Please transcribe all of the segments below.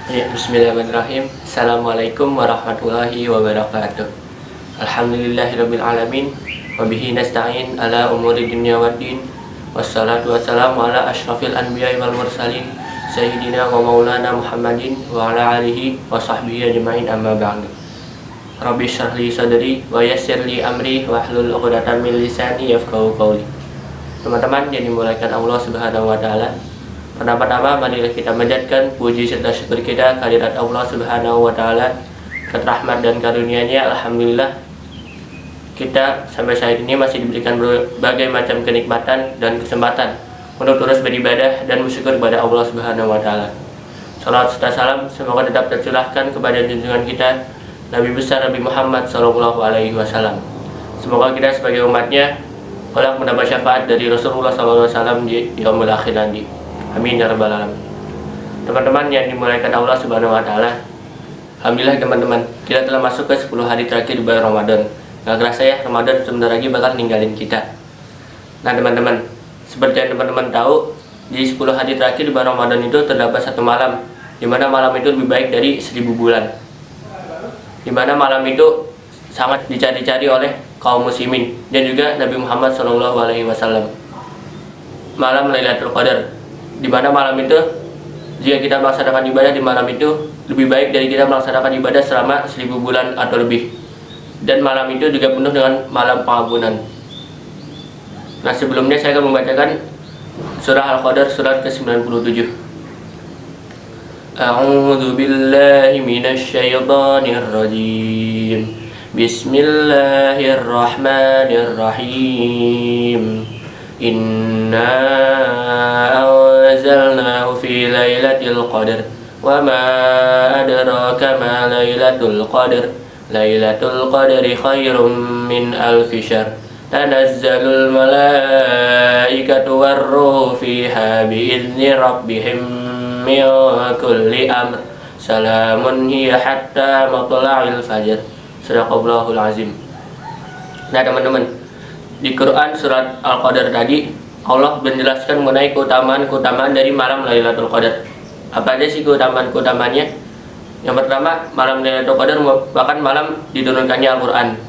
Ya, bismillahirrahmanirrahim. Assalamualaikum warahmatullahi wabarakatuh. Alhamdulillahirabbil alamin wa bihi nasta'in ala umuri dunya waddin. Wassalatu wassalamu ala asyrafil anbiya'i wal mursalin sayyidina wa maulana Muhammadin wa ala alihi wa sahbihi ajma'in, amma ba'du. Rabbi shrah li sadri wa yassir li amri wahlul 'uqdatam min lisani yafqahu qawli. Teman-teman yang dimuliakan Allah Subhanahu wa taala, pertama-tama marilah kita manjatkan puji serta syukur kita kehadirat Allah Subhanahu wa taala atas rahmat dan karunia-Nya. Alhamdulillah kita sampai saat ini masih diberikan berbagai macam kenikmatan dan kesempatan untuk terus beribadah dan bersyukur kepada Allah Subhanahu wa taala. Salawat serta salam semoga tetap tercurahkan kepada junjungan kita Nabi besar Nabi Muhammad sallallahu alaihi wasallam. Semoga kita sebagai umatnya kelak mendapat syafaat dari Rasulullah sallallahu alaihi wasallam di yaumul akhir nanti. Amin ya rabbal alamin. Teman-teman yang dimuliakan Allah Subhanahu wa taala, alhamdulillah teman-teman, kita telah masuk ke 10 hari terakhir di bulan Ramadan. Gak kerasa ya, Ramadan sebentar lagi bakal ninggalin kita. Nah teman-teman, seperti yang teman-teman tahu, di 10 hari terakhir di bulan Ramadan itu terdapat satu malam, di mana malam itu lebih baik dari 1000 bulan. Di mana malam itu sangat dicari-cari oleh kaum muslimin dan juga Nabi Muhammad SAW. Malam Lailatul Qadar, di mana malam itu jika kita melaksanakan ibadah di malam itu lebih baik dari kita melaksanakan ibadah selama 1000 bulan atau lebih. Dan malam itu juga penuh dengan malam pengampunan. Nah sebelumnya saya akan membacakan surah Al-Qadar surat ke-97. A'udzu billahi minasy syaithanir rajim. Bismillahirrahmanirrahim. Inna anzalnahu fi lailatul qadar wa ma adraka ma lailatul qadar. Lailatul qadri khairum min alfi syahr. Tanazzalul malaikatu warruhu fiha biizni rabbihim min kulli amr. Salamun hiya hatta matla'il fajr. Shadaqallahul azim. Nah teman-teman, di Quran surat Al-Qadar tadi Allah menjelaskan mengenai keutamaan dari malam Lailatul Qadar. Apa aja sih keutamaannya? Yang pertama, malam Lailatul Qadar merupakan malam diturunkannya Al-Quran.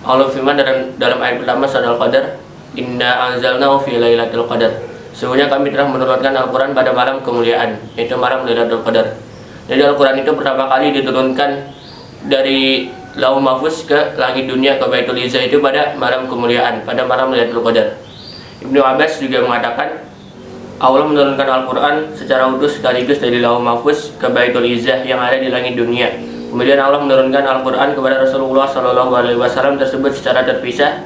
Allah firman dalam ayat pertama surat Al-Qadar, Inna anzalnahu fi Lailatul Qadar. Sesungguhnya kami telah menurunkan Al-Quran pada malam kemuliaan, yaitu malam Lailatul Qadar. Jadi Al-Quran itu pertama kali diturunkan dari Lauh Mahfuz ke langit dunia ke Baitul Izzah itu pada malam kemuliaan, pada malam Lailatul Qadar. Ibnu Abbas juga mengatakan Allah menurunkan Al-Quran secara utuh sekaligus dari Lauh Mahfuz ke Baitul Izzah yang ada di langit dunia. Kemudian Allah menurunkan Al-Quran kepada Rasulullah SAW tersebut secara terpisah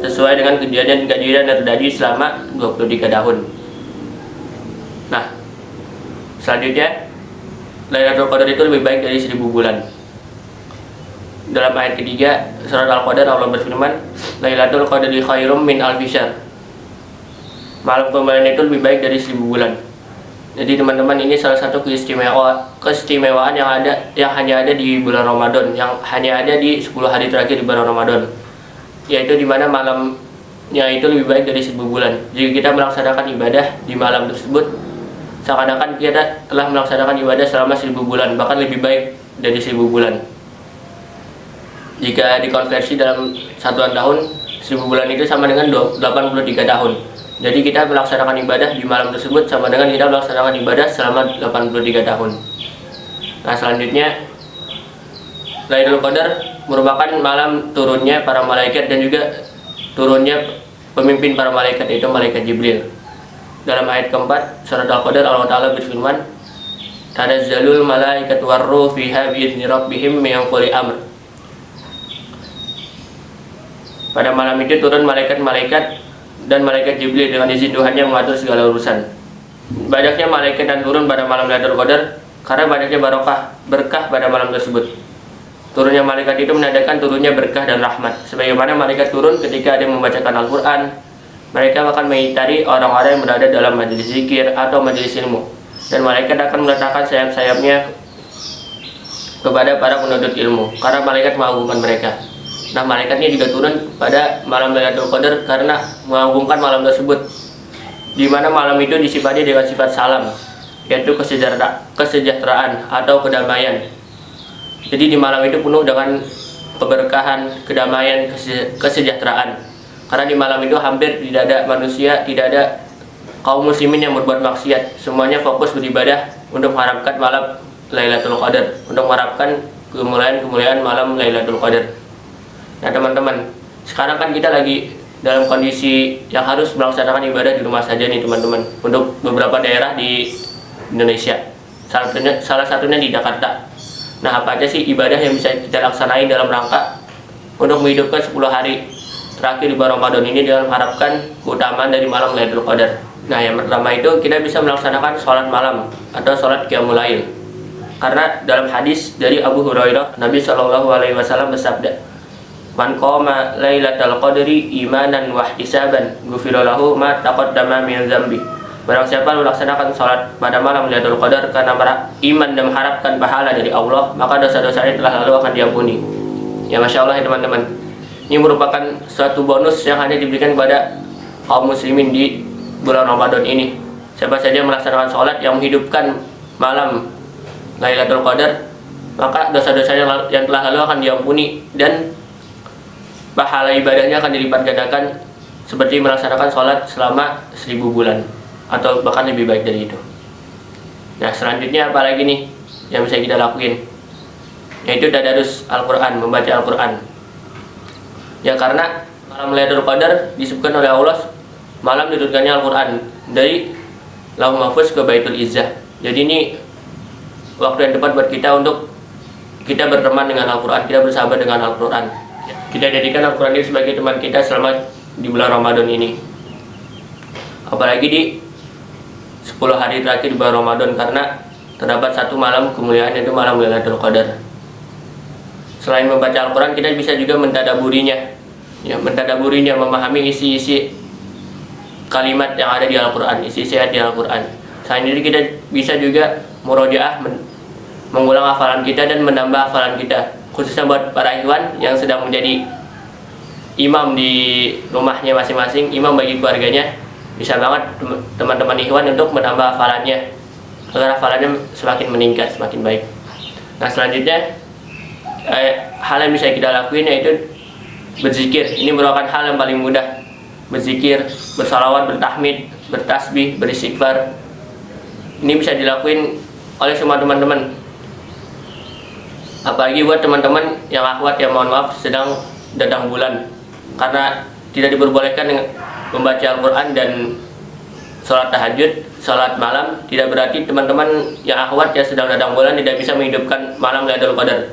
sesuai dengan kejadian-kejadian yang terjadi selama 23 tahun. Nah, selanjutnya Lailatul Qadar itu lebih baik dari 1000 bulan. Dalam ayat ketiga surat Al-Qadar Allah berfirman, Lailatul Qadri khairum min alfi syahr. Malam kemuliaan itu lebih baik dari 1000 bulan. Jadi teman-teman, ini salah satu keistimewaan yang hanya ada di bulan Ramadan, yang hanya ada di 10 hari terakhir di bulan Ramadan. Yaitu di mana malamnya itu lebih baik dari 1000 bulan. Jika kita melaksanakan ibadah di malam tersebut, seakan-akan kita telah melaksanakan ibadah selama 1000 bulan, bahkan lebih baik dari 1000 bulan. Jika dikonversi dalam satuan tahun, 1000 bulan itu sama dengan 83 tahun. Jadi kita melaksanakan ibadah di malam tersebut sama dengan kita melaksanakan ibadah selama 83 tahun. Nah selanjutnya, Lailatul Qadar merupakan malam turunnya para malaikat dan juga turunnya pemimpin para malaikat, yaitu malaikat Jibril. Dalam ayat keempat surat Al-Qadar Allah Ta'ala berfirman, Tanazzalul malaikatu warruhu fiha biizni rabbihim min kulli amr. Pada malam itu turun malaikat-malaikat dan malaikat Jibril dengan izin Tuhannya mengatur segala urusan. Banyaknya malaikat yang turun pada malam Lailatul Qadar karena banyaknya berkah pada malam tersebut. Turunnya malaikat itu menandakan turunnya berkah dan rahmat. Sebagaimana malaikat turun ketika ada yang membacakan Al-Quran, mereka akan mengitari orang-orang yang berada dalam majelis zikir atau majelis ilmu. Dan malaikat akan meletakkan sayap-sayapnya kepada para penuntut ilmu, karena malaikat mengagungkan mereka. Nah malaikatnya juga turun pada malam Lailatul Qadar karena mengagungkan malam tersebut, di mana malam itu disifati dengan sifat salam, yaitu kesejahteraan atau kedamaian. Jadi di malam itu penuh dengan keberkahan, kedamaian, kesejahteraan. Karena di malam itu hampir tidak ada manusia, tidak ada kaum muslimin yang berbuat maksiat. Semuanya fokus beribadah untuk mengharapkan malam Lailatul Qadar, untuk mengharapkan kemuliaan malam Lailatul Qadar. Nah teman-teman, sekarang kan kita lagi dalam kondisi yang harus melaksanakan ibadah di rumah saja nih teman-teman, untuk beberapa daerah di Indonesia, salah satunya di Jakarta. Nah apa aja sih ibadah yang bisa kita laksanain dalam rangka untuk menghidupkan 10 hari terakhir di bulan Ramadan ini dengan mengharapkan keutamaan dari malam Lailatul Qadar. Nah yang pertama itu kita bisa melaksanakan sholat malam atau sholat qiyamul lail. Karena dalam hadis dari Abu Hurairah, Nabi SAW bersabda, "Man qama lailatal qadri imanan wa ihtisaban, ghufira lahu ma taqaddama min dzambi." Barang siapa melaksanakan salat pada malam Lailatul Qadar karena iman dan mengharapkan pahala dari Allah, maka dosa-dosanya telah lalu akan diampuni. Ya Masya Allah ya teman-teman. Ini merupakan suatu bonus yang hanya diberikan kepada kaum muslimin di bulan Ramadan ini. Siapa saja melaksanakan salat yang menghidupkan malam Lailatul Qadar, maka dosa-dosanya yang telah lalu akan diampuni dan pahala ibadahnya akan dilipat gandakan seperti melaksanakan sholat selama 1000 bulan atau bahkan lebih baik dari itu. Nah selanjutnya apa lagi nih yang bisa kita lakuin? Yaitu tadarus Al-Quran, membaca Al-Quran. Ya karena malam Lailatul Qadar disebutkan oleh Allah malam diturunkannya Al-Quran dari Lauh Mahfuz ke Baitul Izzah. Jadi ini waktu yang tepat buat kita untuk kita berteman dengan Al-Quran, kita bersahabat dengan Al-Quran. Kita jadikan Al-Quran ini sebagai teman kita selama di bulan Ramadan ini. Apalagi di 10 hari terakhir di bulan Ramadan, karena terdapat satu malam kemuliaan, yaitu malam Lailatul Qadar. Selain membaca Al-Quran, kita bisa juga mentadaburinya, memahami isi-isi kalimat yang ada di Al-Quran, isi-isi ayat di Al-Quran. Selain itu kita bisa juga murojaah, mengulang hafalan kita dan menambah hafalan kita, khususnya buat para ikhwan yang sedang menjadi imam di rumahnya masing-masing, imam bagi keluarganya. Bisa banget teman-teman ikhwan untuk menambah hafalannya agar hafalannya semakin meningkat, semakin baik. Nah selanjutnya hal yang bisa kita lakuin yaitu berzikir. Ini merupakan hal yang paling mudah. Berzikir, bersalawat, bertahmid, bertasbih, beristighfar. Ini bisa dilakuin oleh semua teman-teman. Apalagi buat teman-teman yang akhwat yang mohon maaf sedang datang bulan, karena tidak diperbolehkan membaca Al-Quran dan sholat tahajud, sholat malam. Tidak berarti teman-teman yang akhwat yang sedang datang bulan tidak bisa menghidupkan malam Lailatul Qadar.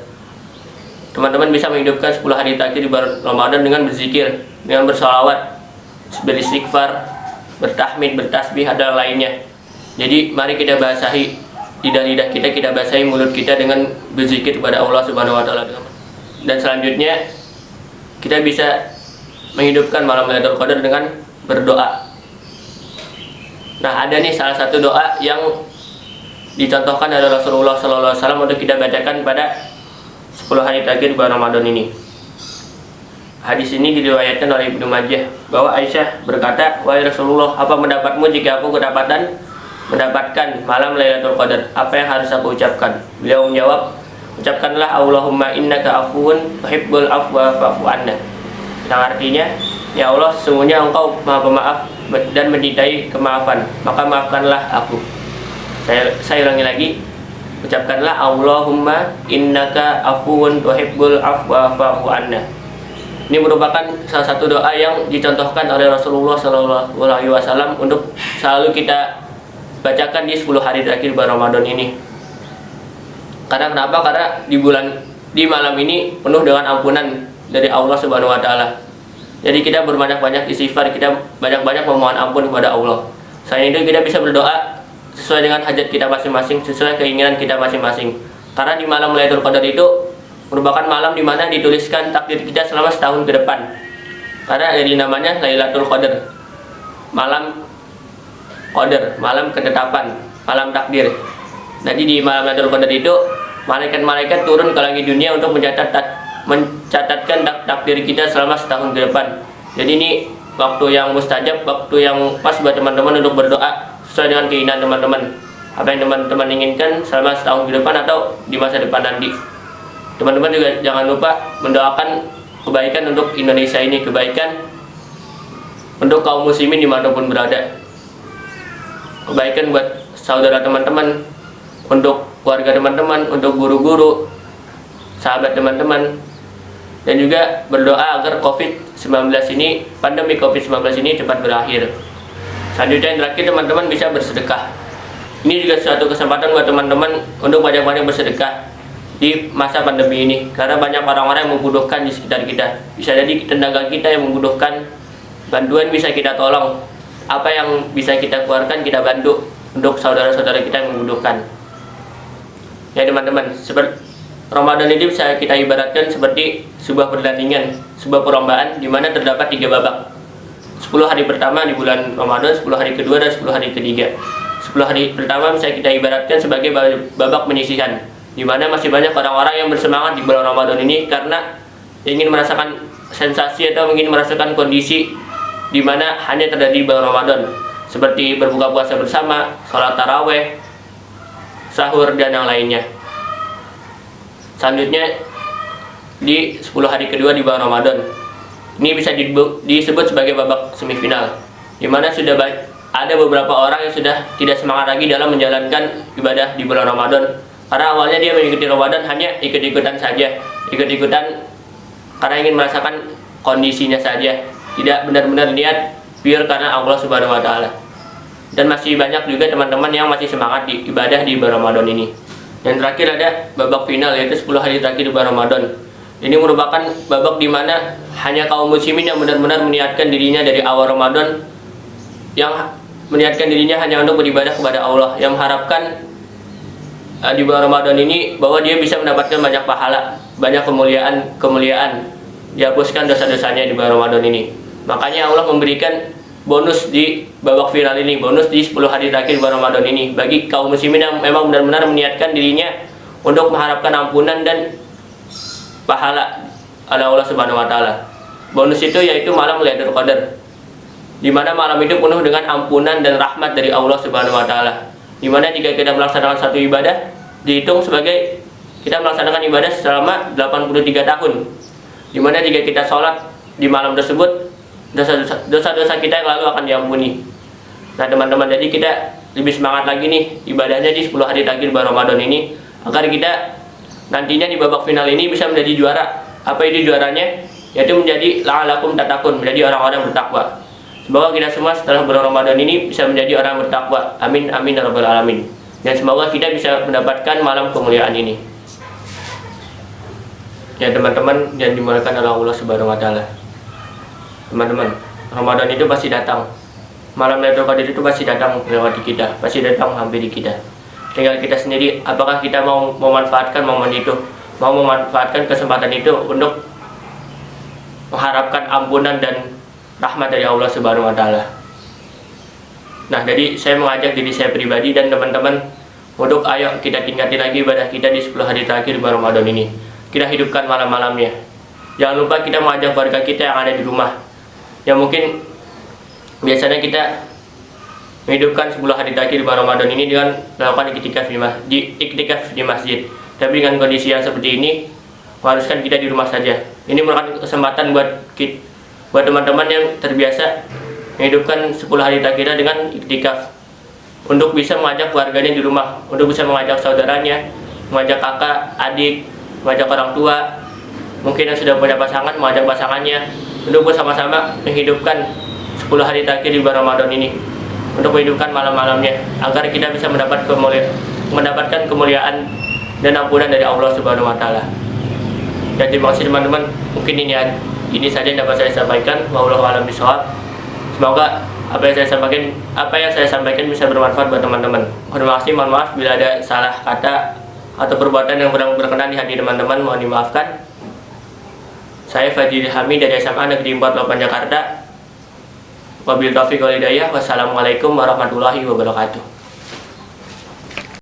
Teman-teman bisa menghidupkan 10 hari terakhir di bulan Ramadan dengan berzikir, dengan bersalawat, beristighfar, bertahmid, bertasbih, dan lainnya. Jadi mari kita basahi lidah kita basahi mulut kita dengan berzikir kepada Allah Subhanahu wa taala. Dan selanjutnya kita bisa menghidupkan malam Lailatul Qadar dengan berdoa. Nah, ada nih salah satu doa yang dicontohkan oleh Rasulullah SAW untuk kita bacakan pada 10 hari terakhir bulan Ramadan ini. Hadis ini diriwayatkan oleh Ibnu Majah bahwa Aisyah berkata, "Wahai Rasulullah, apa pendapatmu jika aku mendapatkan malam Lailatul Qadar? Apa yang harus aku ucapkan?" Beliau menjawab, "Ucapkanlah Allahumma innaka afuwun tuhibbul afwa fa'fu anna." Yang artinya, ya Allah, sesungguhnya Engkau Maha Pemaaf dan mencintai kemaafan, maka maafkanlah aku. Saya ulangi lagi. Ucapkanlah Allahumma innaka afuwun tuhibbul afwa fa'fu anna. Ini merupakan salah satu doa yang dicontohkan oleh Rasulullah SAW untuk selalu kita bacakan di 10 hari terakhir bulan Ramadan ini. Karena kenapa? Karena di malam ini penuh dengan ampunan dari Allah Subhanahu wa taala. Jadi kita berbanyak-banyak istighfar, kita banyak-banyak memohon ampun kepada Allah. Selain itu kita bisa berdoa sesuai dengan hajat kita masing-masing, sesuai keinginan kita masing-masing. Karena di malam Lailatul Qadar itu merupakan malam di mana dituliskan takdir kita selama setahun ke depan. Karena dari namanya Lailatul Qadar, malam Qadar, malam ketetapan, malam takdir. Jadi di malam Lailatul Qadar itu malaikat-malaikat turun ke langit dunia untuk mencatatkan takdir kita selama setahun ke depan. Jadi ini waktu yang mustajab, waktu yang pas buat teman-teman untuk berdoa sesuai dengan keinginan teman-teman. apa yang teman-teman inginkan selama setahun ke depan atau di masa depan nanti. Teman-teman juga jangan lupa mendoakan kebaikan untuk Indonesia ini, kebaikan untuk kaum muslimin dimanapun berada, kebaikan buat saudara teman-teman, untuk keluarga teman-teman, untuk guru-guru, sahabat teman-teman, dan juga berdoa agar pandemi COVID-19 ini cepat berakhir. Selanjutnya yang terakhir, teman-teman bisa bersedekah. Ini juga suatu kesempatan buat teman-teman untuk banyak-banyak bersedekah di masa pandemi ini, karena banyak orang-orang yang membutuhkan di sekitar kita. Bisa jadi tetangga kita yang membutuhkan bantuan, bisa kita tolong. Apa yang bisa kita keluarkan kita bantu untuk saudara-saudara kita yang membutuhkan. Ya teman-teman, seperti Ramadan ini bisa kita ibaratkan seperti sebuah pertandingan, sebuah perlombaan di mana terdapat 3 babak. 10 hari pertama di bulan Ramadan, 10 hari kedua, dan 10 hari ketiga. 10 hari pertama bisa kita ibaratkan sebagai babak penyisihan, di mana masih banyak orang-orang yang bersemangat di bulan Ramadan ini karena ingin merasakan sensasi atau ingin merasakan kondisi di mana hanya terjadi di bulan Ramadan, seperti berbuka puasa bersama, sholat taraweh, sahur, dan yang lainnya. Selanjutnya di 10 hari kedua di bulan Ramadan, ini bisa disebut sebagai babak semifinal, di mana sudah ada beberapa orang yang sudah tidak semangat lagi dalam menjalankan ibadah di bulan Ramadan, karena awalnya dia mengikuti Ramadan hanya ikut-ikutan saja, ikut-ikutan karena ingin merasakan kondisinya saja, tidak benar-benar niat pure karena Allah Subhanahu wa Ta'ala. Dan masih banyak juga teman-teman yang masih semangat di ibadah di bulan Ramadan ini. Dan terakhir ada babak final, yaitu 10 hari terakhir di bulan Ramadan. Ini merupakan babak di mana hanya kaum muslimin yang benar-benar meniatkan dirinya dari awal Ramadan, yang meniatkan dirinya hanya untuk beribadah kepada Allah, yang mengharapkan di bulan Ramadan ini bahwa dia bisa mendapatkan banyak pahala, banyak kemuliaan, dihapuskan dosa-dosanya di bulan Ramadan ini. Makanya Allah memberikan bonus di babak final ini, bonus di 10 hari terakhir bulan Ramadan ini bagi kaum muslimin yang memang benar-benar meniatkan dirinya untuk mengharapkan ampunan dan pahala oleh Allah Subhanahu wa Ta'ala. Bonus itu yaitu malam Lailatul Qadar, di mana malam itu penuh dengan ampunan dan rahmat dari Allah Subhanahu wa Ta'ala. Di mana jika kita melaksanakan satu ibadah, dihitung sebagai kita melaksanakan ibadah selama 83 tahun. Di mana jika kita sholat di malam tersebut, dosa-dosa kita yang lalu akan diampuni. Nah teman-teman, jadi kita lebih semangat lagi nih ibadahnya di 10 hari terakhir bulan Ramadan ini, agar kita nantinya di babak final ini bisa menjadi juara. Apa itu juaranya? Yaitu menjadi la'alakum tatakun, menjadi orang-orang bertakwa. Semoga kita semua setelah bulan Ramadan ini bisa menjadi orang bertakwa. Amin amin ya rabbal alamin. Dan semoga kita bisa mendapatkan malam kemuliaan ini. Ya teman-teman, yang dimuliakan oleh Allah Subhanahu wa Ta'ala. Teman-teman, Ramadan itu pasti datang. Malam Lailatul Qadar itu pasti datang melewati kita, pasti datang menghampiri kita. Tinggal kita sendiri, apakah kita mau memanfaatkan momen itu, mau memanfaatkan kesempatan itu untuk mengharapkan ampunan dan rahmat dari Allah Subhanahu wa Ta'ala. Nah, jadi saya mengajak diri saya pribadi dan teman-teman untuk ayo kita tingkati lagi ibadah kita di 10 hari terakhir bulan Ramadan ini. Kita hidupkan malam-malamnya. Jangan lupa kita mengajak keluarga kita yang ada di rumah, yang mungkin biasanya kita menghidupkan 10 hari terakhir di bulan Ramadan ini dengan melakukan iktikaf di masjid. Tapi dengan kondisi yang seperti ini, mengharuskan kita di rumah saja. Ini merupakan kesempatan buat teman-teman yang terbiasa menghidupkan 10 hari terakhir dengan iktikaf, untuk bisa mengajak keluarganya di rumah, untuk bisa mengajak saudaranya, mengajak kakak, adik, mengajak orang tua, mungkin yang sudah punya pasangan, mengajak pasangannya, untuk bersama-sama menghidupkan 10 hari terakhir di bulan Ramadan ini, untuk menghidupkan malam-malamnya, agar kita bisa mendapatkan kemuliaan dan ampunan dari Allah Subhanahu wa Ta'ala. Dan terima kasih teman-teman, mungkin ini saja yang dapat saya sampaikan. Wallahu a'lam bishawab. Semoga apa yang saya sampaikan bisa bermanfaat buat teman-teman. Terima kasih, mohon maaf bila ada salah kata atau perbuatan yang kurang berkenan di hati teman-teman, mohon dimaafkan. Saya Fajri Hamid dari SMA Negeri 48 Jakarta. Wabillahi taufiq wal hidayah. Wassalamualaikum warahmatullahi wabarakatuh.